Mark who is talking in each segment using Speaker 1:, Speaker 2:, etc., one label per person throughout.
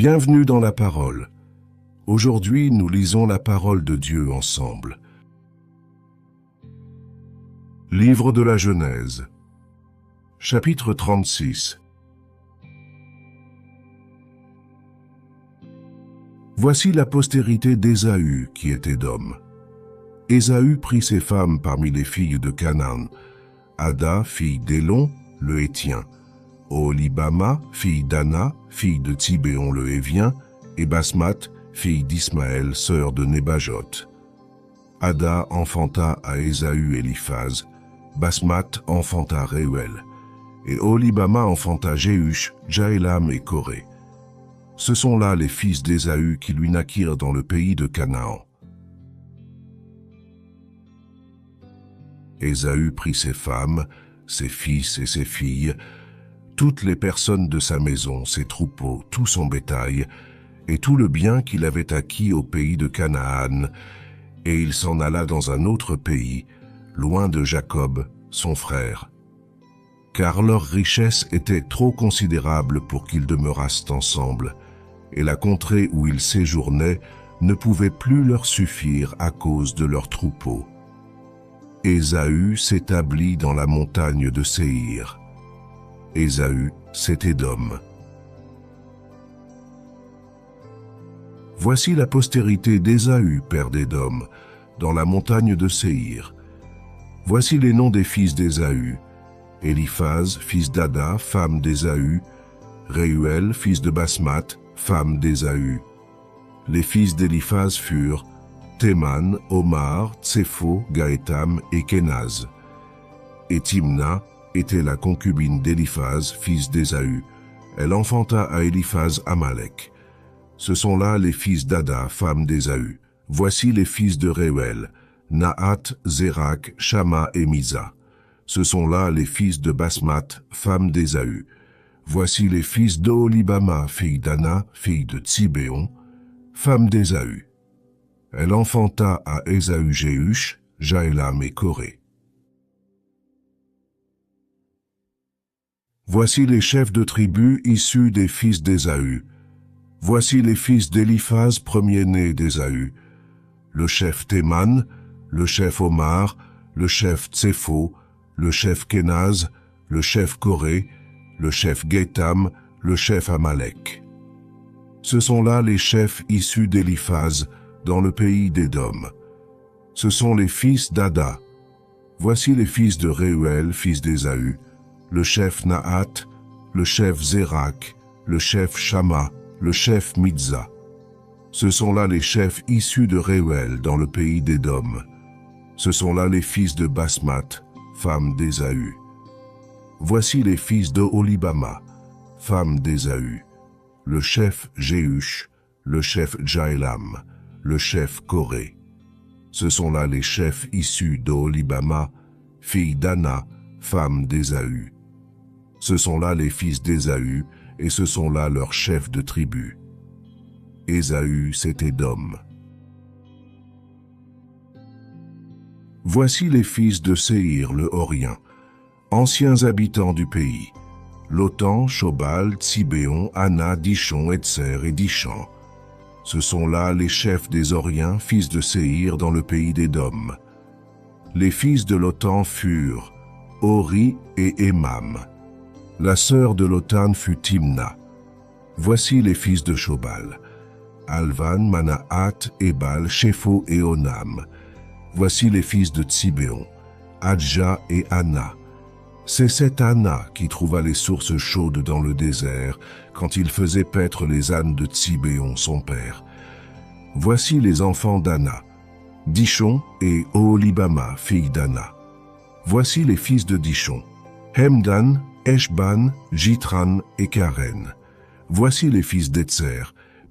Speaker 1: Bienvenue dans la parole. Aujourd'hui, nous lisons la parole de Dieu ensemble. Livre de la Genèse, chapitre 36. Voici la postérité d'Ésaü qui est Édom. Ésaü prit ses femmes parmi les filles de Canaan, Ada, fille d'Élon, le Hétien, Oholibama, fille d'Ana, fille de Tsibéon le Hévien, et Basmath, fille d'Ismaël, sœur de Nébajot. Ada enfanta à Ésaü Éliphaz, Basmath enfanta Réuel, et Oholibama enfanta Jéhush, Jaélam et Coré. Ce sont là les fils d'Ésaü qui lui naquirent dans le pays de Canaan. Ésaü prit ses femmes, ses fils et ses filles, toutes les personnes de sa maison, ses troupeaux, tout son bétail, et tout le bien qu'il avait acquis au pays de Canaan, et il s'en alla dans un autre pays, loin de Jacob, son frère. Car leur richesse était trop considérable pour qu'ils demeurassent ensemble, et la contrée où ils séjournaient ne pouvait plus leur suffire à cause de leurs troupeaux. Ésaü s'établit dans la montagne de Séhir. Ésaü, c'est Édom. Voici la postérité d'Ésaü, père d'Édom, dans la montagne de Séhir. Voici les noms des fils d'Ésaü: Éliphaz, fils d'Ada, femme d'Ésaü, Réuel, fils de Basmath, femme d'Ésaü. Les fils d'Éliphaz furent Théman, Omar, Tsépho, Gaétam et Kénaz. Et Timna était la concubine d'Éliphaz, fils d'Ésaü. Elle enfanta à Éliphaz Amalek. Ce sont là les fils d'Ada, femme d'Ésaü. Voici les fils de Réuel: Nahat, Zérak, Shama et Misa. Ce sont là les fils de Basmath, femme d'Ésaü. Voici les fils d'Oholibama, fille d'Ana, fille de Tsibéon, femme d'Ésaü. Elle enfanta à Ésaü Jéhush, Jaélam et Coré. Voici les chefs de tribus issus des fils d'Ésaü. Voici les fils d'Éliphaz, premier-né d'Ésaü: le chef Théman, le chef Omar, le chef Tsépho, le chef Kénaz, le chef Coré, le chef Gaétam, le chef Amalek. Ce sont là les chefs issus d'Éliphaz, dans le pays d'Édom. Ce sont les fils d'Ada. Voici les fils de Réuel, fils d'Ésaü: le chef Nahat, le chef Zérak, le chef Shama, le chef Mizza. Ce sont là les chefs issus de Réuel dans le pays d'Édom. Ce sont là les fils de Basmath, femme d'Ésaü. Voici les fils d'Oholibama, femme d'Ésaü: le chef Jéhush, le chef Jaélam, le chef Coré. Ce sont là les chefs issus d'Oholibama, fille d'Ana, femme d'Ésaü. Ce sont là les fils d'Ésaü, et ce sont là leurs chefs de tribu. Ésaü, c'est Édom. Voici les fils de Séhir le Horien, anciens habitants du pays: Lotan, Shobal, Tsibéon, Ana, Dishon, Etser et Dishan. Ce sont là les chefs des Horiens, fils de Séhir, dans le pays d'Édom. Les fils de Lotan furent Hori et Émam. La sœur de Lotan fut Timna. Voici les fils de Shobal: Alvan, Manahat, Ébal, Shépho et Onam. Voici les fils de Tsibéon: Adja et Ana. C'est cette Ana qui trouva les sources chaudes dans le désert, quand il faisait paître les ânes de Tsibéon, son père. Voici les enfants d'Ana: Dishon et Oholibama, fille d'Ana. Voici les fils de Dishon: Hemdan, Eshban, Jitran et Karen. Voici les fils d'Etser: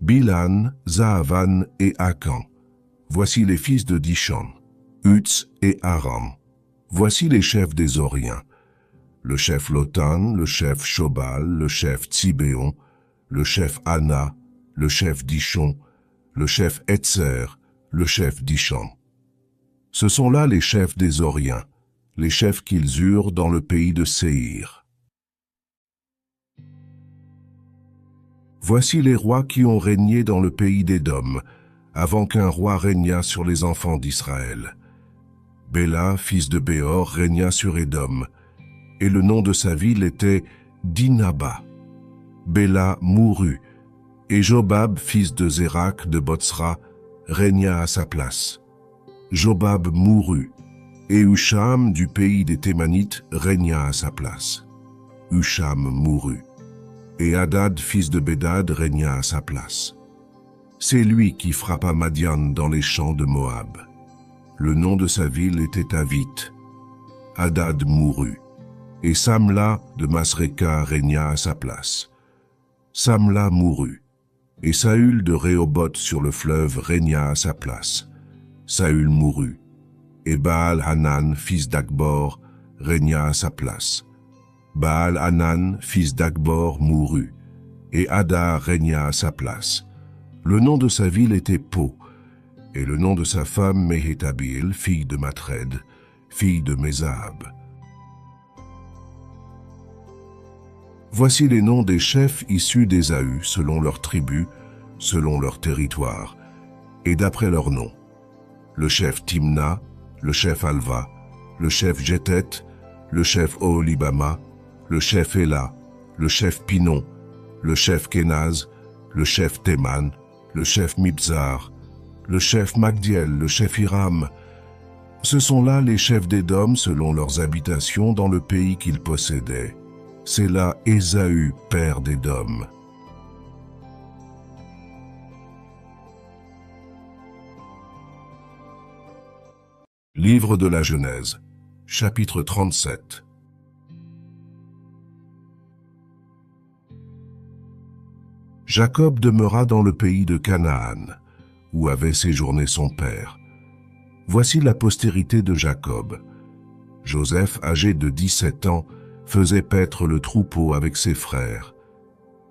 Speaker 1: Bilan, Zaavan et Akan. Voici les fils de Dishan: Utz et Aram. Voici les chefs des Horiens: le chef Lotan, le chef Shobal, le chef Tsibéon, le chef Ana, le chef Dishon, le chef Etser, le chef Dishan. Ce sont là les chefs des Horiens, les chefs qu'ils eurent dans le pays de Séhir. Voici les rois qui ont régné dans le pays d'Édom, avant qu'un roi régnât sur les enfants d'Israël. Béla, fils de Béor, régna sur Édom, et le nom de sa ville était Dinaba. Béla mourut, et Jobab, fils de Zérak de Botsra, régna à sa place. Jobab mourut, et Husham du pays des Thémanites régna à sa place. Husham mourut, et Hadad, fils de Bédad, régna à sa place. C'est lui qui frappa Madian dans les champs de Moab. Le nom de sa ville était Avith. Hadad mourut, et Samla de Masréka régna à sa place. Samla mourut, et Saül de Rehoboth sur le fleuve régna à sa place. Saül mourut, et Baal-Hanan, fils d'Akbor, régna à sa place. Baal-Hanan, fils d'Akbor, mourut, et Hadar régna à sa place. Le nom de sa ville était Po, et le nom de sa femme Méhétabil, fille de Matred, fille de Mézahab. Voici les noms des chefs issus d'Ésaü, selon leurs tribus, selon leur territoire, et d'après leurs noms. Le chef Timna, le chef Alva, le chef Jéthet, le chef Oholibama, le chef Éla, le chef Pinon, le chef Kénaz, le chef Théman, le chef Mibzar, le chef Magdiel, le chef Hiram. Ce sont là les chefs d'Édom selon leurs habitations dans le pays qu'ils possédaient. C'est là Ésaü, père d'Édom. Livre de la Genèse, chapitre 37. Jacob demeura dans le pays de Canaan, où avait séjourné son père. Voici la postérité de Jacob. Joseph, âgé de 17 ans, faisait paître le troupeau avec ses frères.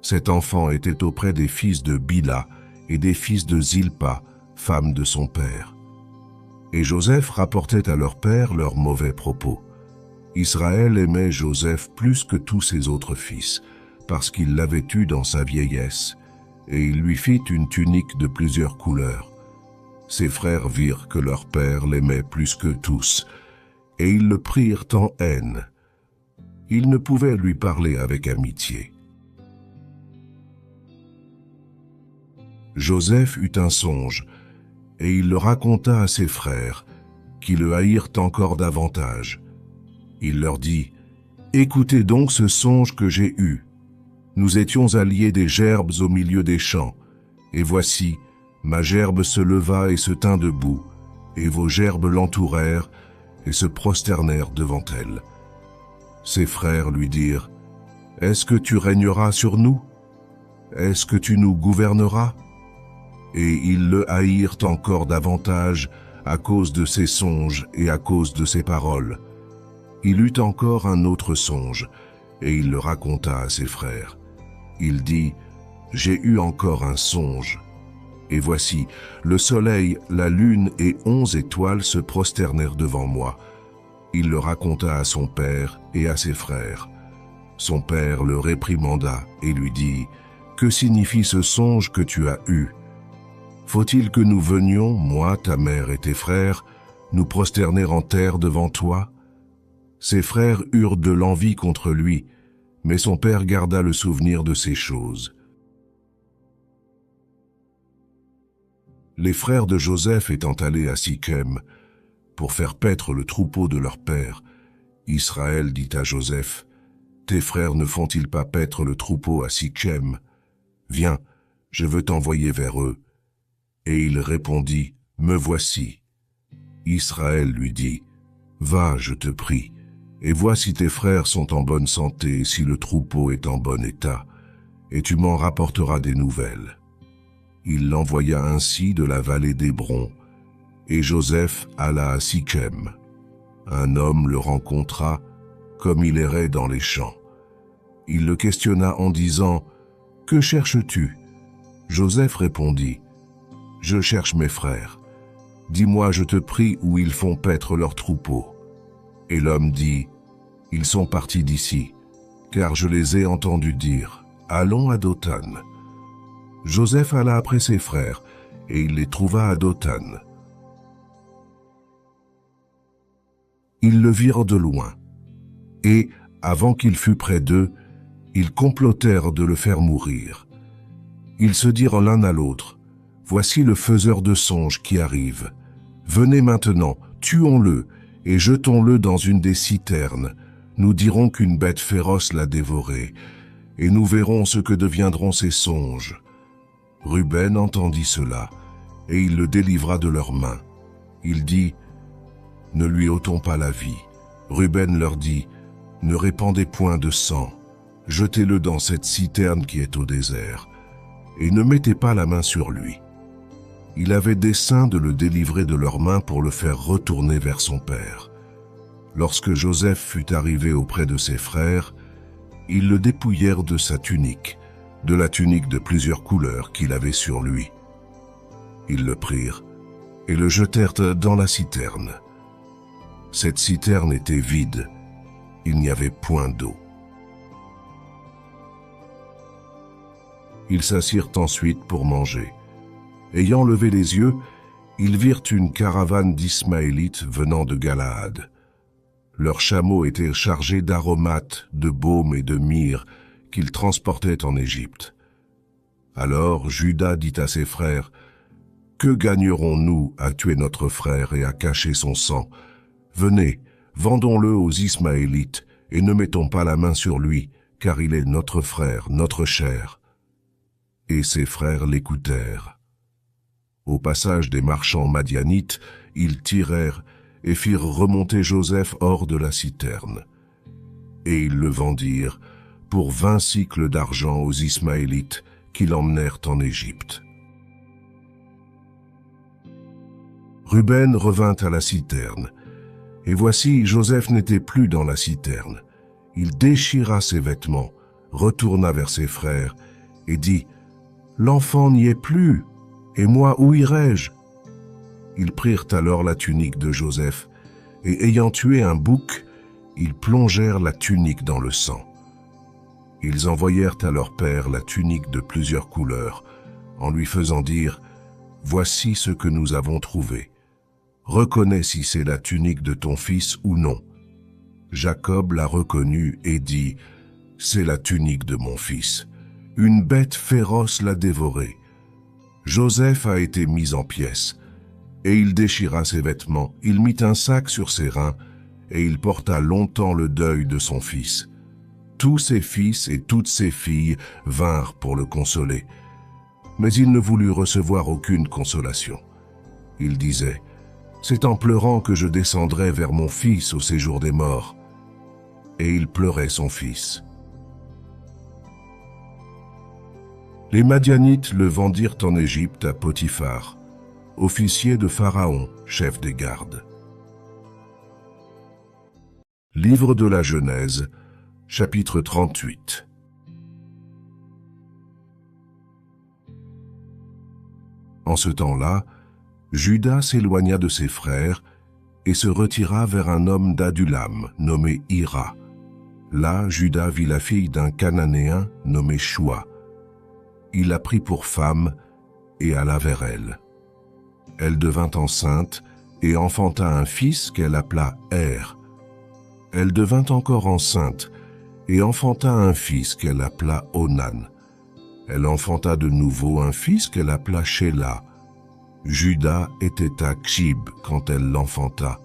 Speaker 1: Cet enfant était auprès des fils de Bila et des fils de Zilpa, femme de son père. Et Joseph rapportait à leur père leurs mauvais propos. Israël aimait Joseph plus que tous ses autres fils, parce qu'il l'avait eu dans sa vieillesse, et il lui fit une tunique de plusieurs couleurs. Ses frères virent que leur père l'aimait plus que tous, et ils le prirent en haine. Ils ne pouvaient lui parler avec amitié. Joseph eut un songe, et il le raconta à ses frères, qui le haïrent encore davantage. Il leur dit, « Écoutez donc ce songe que j'ai eu. Nous étions alliés des gerbes au milieu des champs, et voici, ma gerbe se leva et se tint debout, et vos gerbes l'entourèrent et se prosternèrent devant elle. » Ses frères lui dirent, « Est-ce que tu régneras sur nous? Est-ce que tu nous gouverneras? » Et ils le haïrent encore davantage à cause de ses songes et à cause de ses paroles. Il eut encore un autre songe, et il le raconta à ses frères. Il dit, « J'ai eu encore un songe. Et voici, le soleil, la lune et 11 étoiles se prosternèrent devant moi. » Il le raconta à son père et à ses frères. Son père le réprimanda et lui dit, « Que signifie ce songe que tu as eu? Faut-il que nous venions, moi, ta mère et tes frères, nous prosterner en terre devant toi? » Ses frères eurent de l'envie contre lui, mais son père garda le souvenir de ces choses. Les frères de Joseph étant allés à Sichem pour faire paître le troupeau de leur père, Israël dit à Joseph, « Tes frères ne font-ils pas paître le troupeau à Sichem? Viens, je veux t'envoyer vers eux. » Et il répondit, « Me voici. » Israël lui dit, « Va, je te prie, et vois si tes frères sont en bonne santé et si le troupeau est en bon état, et tu m'en rapporteras des nouvelles. » Il l'envoya ainsi de la vallée d'Hébron, et Joseph alla à Sichem. Un homme le rencontra, comme il errait dans les champs. Il le questionna en disant, « Que cherches-tu » Joseph répondit, « Je cherche mes frères. Dis-moi, je te prie, où ils font paître leur troupeau. » Et l'homme dit, « Ils sont partis d'ici, car je les ai entendus dire, « Allons à Dothan. » Joseph alla après ses frères, et il les trouva à Dothan. Ils le virent de loin, et, avant qu'il fût près d'eux, ils complotèrent de le faire mourir. Ils se dirent l'un à l'autre, « Voici le faiseur de songes qui arrive. Venez maintenant, tuons-le, et jetons-le dans une des citernes. Nous dirons qu'une bête féroce l'a dévoré, et nous verrons ce que deviendront ses songes. » Ruben entendit cela, et il le délivra de leurs mains. Il dit, « Ne lui ôtons pas la vie. » Ruben leur dit, « Ne répandez point de sang. Jetez-le dans cette citerne qui est au désert, et ne mettez pas la main sur lui. » Il avait dessein de le délivrer de leurs mains pour le faire retourner vers son père. Lorsque Joseph fut arrivé auprès de ses frères, ils le dépouillèrent de sa tunique, de la tunique de plusieurs couleurs qu'il avait sur lui. Ils le prirent et le jetèrent dans la citerne. Cette citerne était vide, il n'y avait point d'eau. Ils s'assirent ensuite pour manger. Ayant levé les yeux, ils virent une caravane d'Ismaélites venant de Galaad. Leurs chameaux étaient chargés d'aromates, de baume et de myrrhe qu'ils transportaient en Égypte. Alors Juda dit à ses frères, « Que gagnerons-nous à tuer notre frère et à cacher son sang? Venez, vendons-le aux Ismaélites et ne mettons pas la main sur lui, car il est notre frère, notre chair. » Et ses frères l'écoutèrent. Au passage des marchands madianites, ils tirèrent et firent remonter Joseph hors de la citerne. Et ils le vendirent pour 20 cycles d'argent aux Ismaélites qui l'emmenèrent en Égypte. Ruben revint à la citerne, et voici Joseph n'était plus dans la citerne. Il déchira ses vêtements, retourna vers ses frères, et dit, « L'enfant n'y est plus, et moi où irai-je » Ils prirent alors la tunique de Joseph, et ayant tué un bouc, ils plongèrent la tunique dans le sang. Ils envoyèrent à leur père la tunique de plusieurs couleurs, en lui faisant dire, « Voici ce que nous avons trouvé. Reconnais si c'est la tunique de ton fils ou non. » Jacob l'a reconnue et dit, « C'est la tunique de mon fils. Une bête féroce l'a dévorée. » Joseph a été mis en pièces, et il déchira ses vêtements, il mit un sac sur ses reins, et il porta longtemps le deuil de son fils. Tous ses fils et toutes ses filles vinrent pour le consoler, mais il ne voulut recevoir aucune consolation. Il disait, « C'est en pleurant que je descendrai vers mon fils au séjour des morts. » Et il pleurait son fils. Les Madianites le vendirent en Égypte à Potiphar, officier de Pharaon, chef des gardes. Livre de la Genèse, chapitre 38. En ce temps-là, Juda s'éloigna de ses frères et se retira vers un homme d'Adulam, nommé Hira. Là, Juda vit la fille d'un Cananéen nommé Shua. Il la prit pour femme et alla vers elle. Elle devint enceinte et enfanta un fils qu'elle appela Er. Elle devint encore enceinte et enfanta un fils qu'elle appela Onan. Elle enfanta de nouveau un fils qu'elle appela Shéla. Juda était à Kshib quand elle l'enfanta.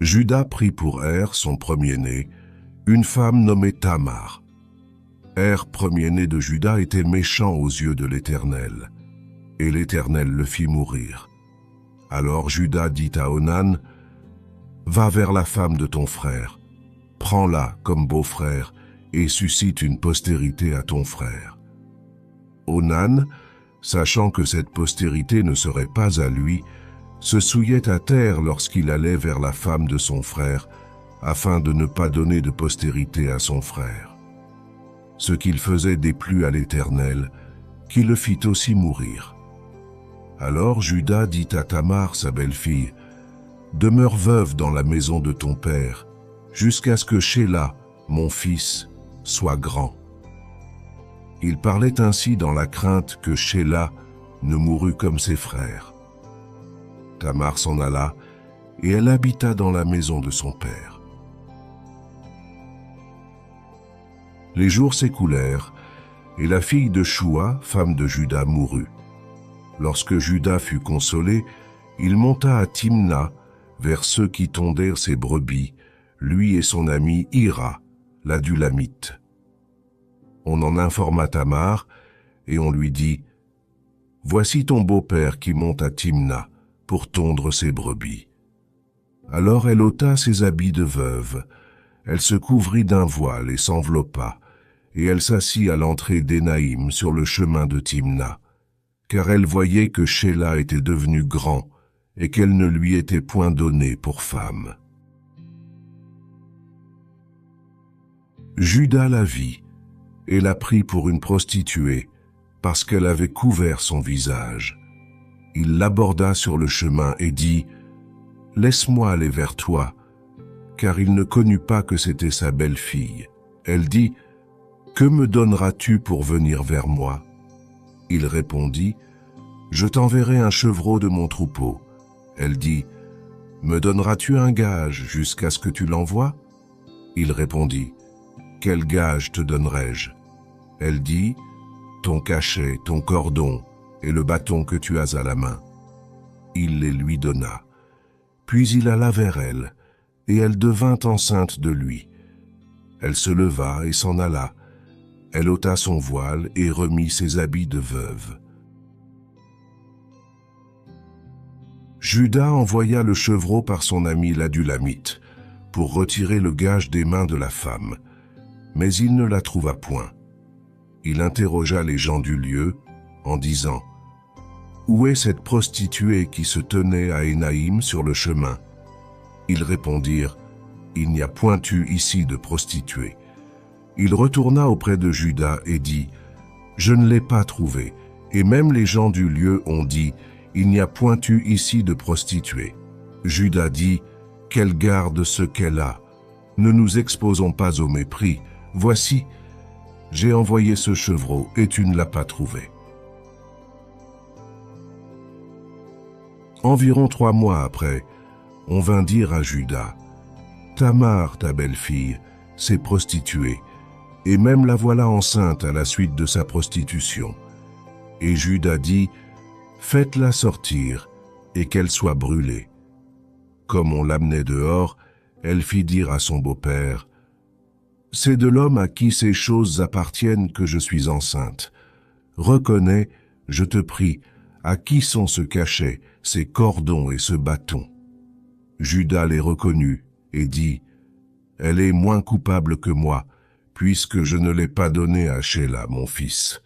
Speaker 1: Juda prit pour Er, son premier-né, une femme nommée Tamar. Er, premier-né de Juda, était méchant aux yeux de l'Éternel, et l'Éternel le fit mourir. Alors Juda dit à Onan, « Va vers la femme de ton frère, prends-la comme beau-frère, et suscite une postérité à ton frère. » Onan, sachant que cette postérité ne serait pas à lui, se souillait à terre lorsqu'il allait vers la femme de son frère, afin de ne pas donner de postérité à son frère. Ce qu'il faisait déplut à l'Éternel, qui le fit aussi mourir. Alors Juda dit à Tamar, sa belle-fille, « Demeure veuve dans la maison de ton père, jusqu'à ce que Shéla, mon fils, soit grand. » Il parlait ainsi dans la crainte que Shéla ne mourût comme ses frères. Tamar s'en alla, et elle habita dans la maison de son père. Les jours s'écoulèrent, et la fille de Shua, femme de Juda, mourut. Lorsque Juda fut consolé, il monta à Timna, vers ceux qui tondèrent ses brebis, lui et son ami Hira, l'Adulamite. On en informa Tamar, et on lui dit, « Voici ton beau-père qui monte à Timna pour tondre ses brebis. » Alors elle ôta ses habits de veuve, elle se couvrit d'un voile et s'enveloppa, et elle s'assit à l'entrée d'Énaïm sur le chemin de Timna, car elle voyait que Shéla était devenu grand et qu'elle ne lui était point donnée pour femme. Juda la vit et la prit pour une prostituée parce qu'elle avait couvert son visage. Il l'aborda sur le chemin et dit « Laisse-moi aller vers toi », car il ne connut pas que c'était sa belle-fille. Elle dit « Que me donneras-tu pour venir vers moi ?» Il répondit « Je t'enverrai un chevreau de mon troupeau. » Elle dit « Me donneras-tu un gage jusqu'à ce que tu l'envoies ?» Il répondit « Quel gage te donnerai-je » Elle dit « Ton cachet, ton cordon et le bâton que tu as à la main. » Il les lui donna. Puis il alla vers elle, et elle devint enceinte de lui. Elle se leva et s'en alla. Elle ôta son voile et remit ses habits de veuve. Juda envoya le chevreau par son ami l'Adulamite pour retirer le gage des mains de la femme, mais il ne la trouva point. Il interrogea les gens du lieu en disant « Où est cette prostituée qui se tenait à Énaïm sur le chemin ?» Ils répondirent « Il n'y a point eu ici de prostituée. » Il retourna auprès de Juda et dit « Je ne l'ai pas trouvée, et même les gens du lieu ont dit « Il n'y a point eu ici de prostituée. » Juda dit « Qu'elle garde ce qu'elle a. Ne nous exposons pas au mépris. Voici, j'ai envoyé ce chevreau et tu ne l'as pas trouvé. » Environ 3 mois après, on vint dire à Juda « Tamar, ta belle-fille, s'est prostituée, et même la voilà enceinte à la suite de sa prostitution. » Et Juda dit « Faites-la sortir, et qu'elle soit brûlée. » Comme on l'amenait dehors, elle fit dire à son beau-père « C'est de l'homme à qui ces choses appartiennent que je suis enceinte. Reconnais, je te prie, à qui sont ce cachet, ces cordons et ce bâton. » Juda les reconnut et dit « Elle est moins coupable que moi, puisque je ne l'ai pas donnée à Shéla, mon fils. »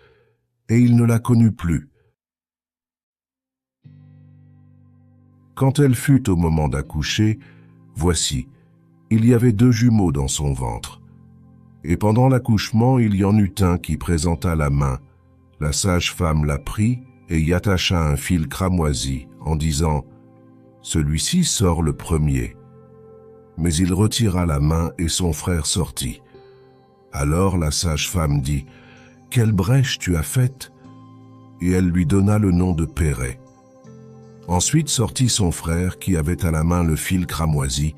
Speaker 1: Et il ne la connut plus. Quand elle fut au moment d'accoucher, voici, il y avait 2 jumeaux dans son ventre. Et pendant l'accouchement, il y en eut un qui présenta la main. La sage-femme la prit et y attacha un fil cramoisi, en disant « Celui-ci sort le premier. » Mais il retira la main et son frère sortit. Alors la sage-femme dit « Quelle brèche tu as faite ?» Et elle lui donna le nom de Pérez. Ensuite sortit son frère qui avait à la main le fil cramoisi,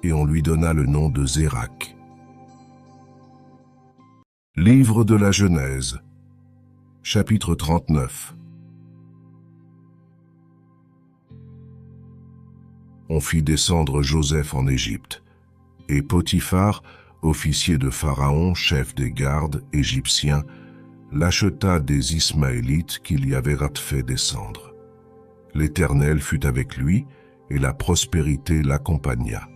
Speaker 1: et on lui donna le nom de Zérak. Livre de la Genèse, chapitre 39. On fit descendre Joseph en Égypte, et Potiphar, officier de Pharaon, chef des gardes égyptiens, l'acheta des Ismaélites qu'il y avait fait descendre. L'Éternel fut avec lui, et la prospérité l'accompagna.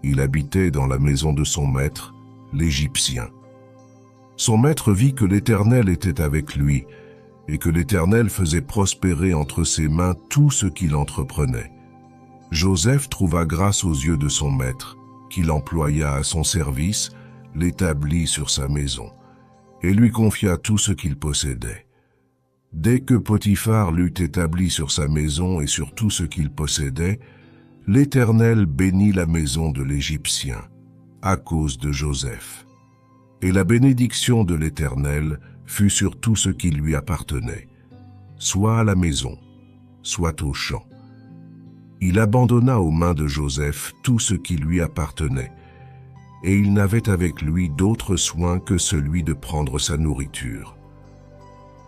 Speaker 1: Il habitait dans la maison de son maître, l'Égyptien. Son maître vit que l'Éternel était avec lui, et que l'Éternel faisait prospérer entre ses mains tout ce qu'il entreprenait. Joseph trouva grâce aux yeux de son maître, qui l'employa à son service, l'établit sur sa maison, et lui confia tout ce qu'il possédait. Dès que Potiphar l'eut établi sur sa maison et sur tout ce qu'il possédait, l'Éternel bénit la maison de l'Égyptien, à cause de Joseph. Et la bénédiction de l'Éternel fut sur tout ce qui lui appartenait, soit à la maison, soit au champ. Il abandonna aux mains de Joseph tout ce qui lui appartenait, et il n'avait avec lui d'autre soin que celui de prendre sa nourriture.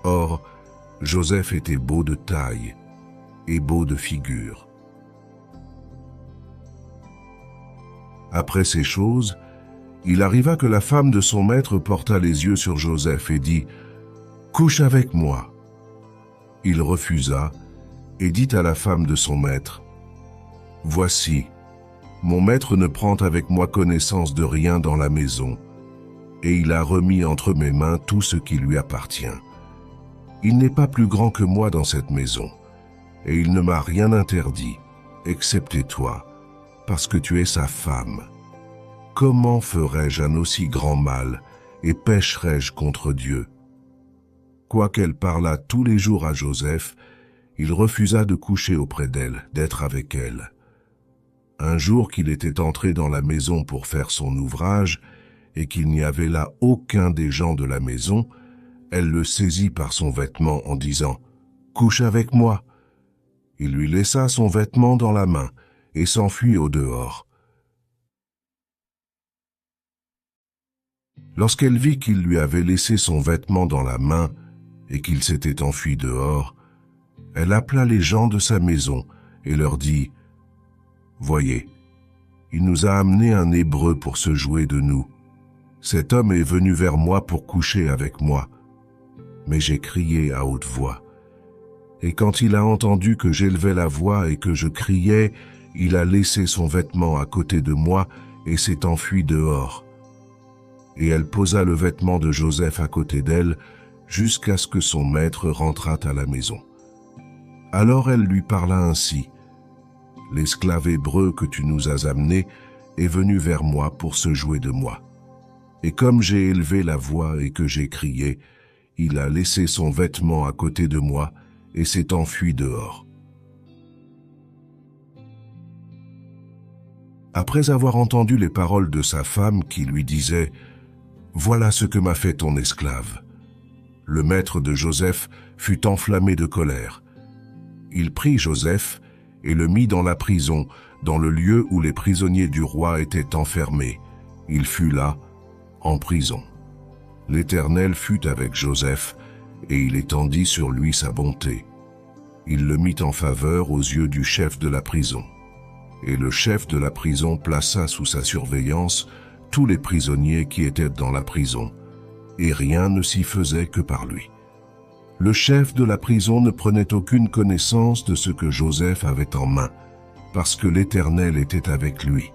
Speaker 1: Or, Joseph était beau de taille et beau de figure. Après ces choses, il arriva que la femme de son maître porta les yeux sur Joseph et dit « Couche avec moi ». Il refusa et dit à la femme de son maître « Voici, mon maître ne prend avec moi connaissance de rien dans la maison, et il a remis entre mes mains tout ce qui lui appartient. Il n'est pas plus grand que moi dans cette maison, et il ne m'a rien interdit, excepté toi, parce que tu es sa femme. Comment ferais-je un aussi grand mal, et pécherais-je contre Dieu ?» Quoiqu'elle parlât tous les jours à Joseph, il refusa de coucher auprès d'elle, d'être avec elle. Un jour qu'il était entré dans la maison pour faire son ouvrage, et qu'il n'y avait là aucun des gens de la maison, elle le saisit par son vêtement en disant « Couche avec moi ». Il lui laissa son vêtement dans la main et s'enfuit au dehors. Lorsqu'elle vit qu'il lui avait laissé son vêtement dans la main et qu'il s'était enfui dehors, elle appela les gens de sa maison et leur dit « Voyez, il nous a amené un Hébreu pour se jouer de nous. Cet homme est venu vers moi pour coucher avec moi. Mais j'ai crié à haute voix. Et quand il a entendu que j'élevais la voix et que je criais, il a laissé son vêtement à côté de moi et s'est enfui dehors. » Et elle posa le vêtement de Joseph à côté d'elle, jusqu'à ce que son maître rentrât à la maison. Alors elle lui parla ainsi. « L'esclave hébreu que tu nous as amené est venu vers moi pour se jouer de moi. Et comme j'ai élevé la voix et que j'ai crié, il a laissé son vêtement à côté de moi et s'est enfui dehors. » Après avoir entendu les paroles de sa femme qui lui disait « Voilà ce que m'a fait ton esclave », le maître de Joseph fut enflammé de colère. Il prit Joseph et le mit dans la prison, dans le lieu où les prisonniers du roi étaient enfermés. Il fut là, en prison. L'Éternel fut avec Joseph, et il étendit sur lui sa bonté. Il le mit en faveur aux yeux du chef de la prison. Et le chef de la prison plaça sous sa surveillance tous les prisonniers qui étaient dans la prison, et rien ne s'y faisait que par lui. Le chef de la prison ne prenait aucune connaissance de ce que Joseph avait en main, parce que l'Éternel était avec lui.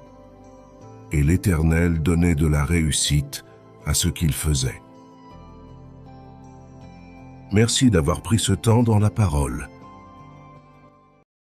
Speaker 1: Et l'Éternel donnait de la réussite à ce qu'il faisait. Merci d'avoir pris ce temps dans la parole.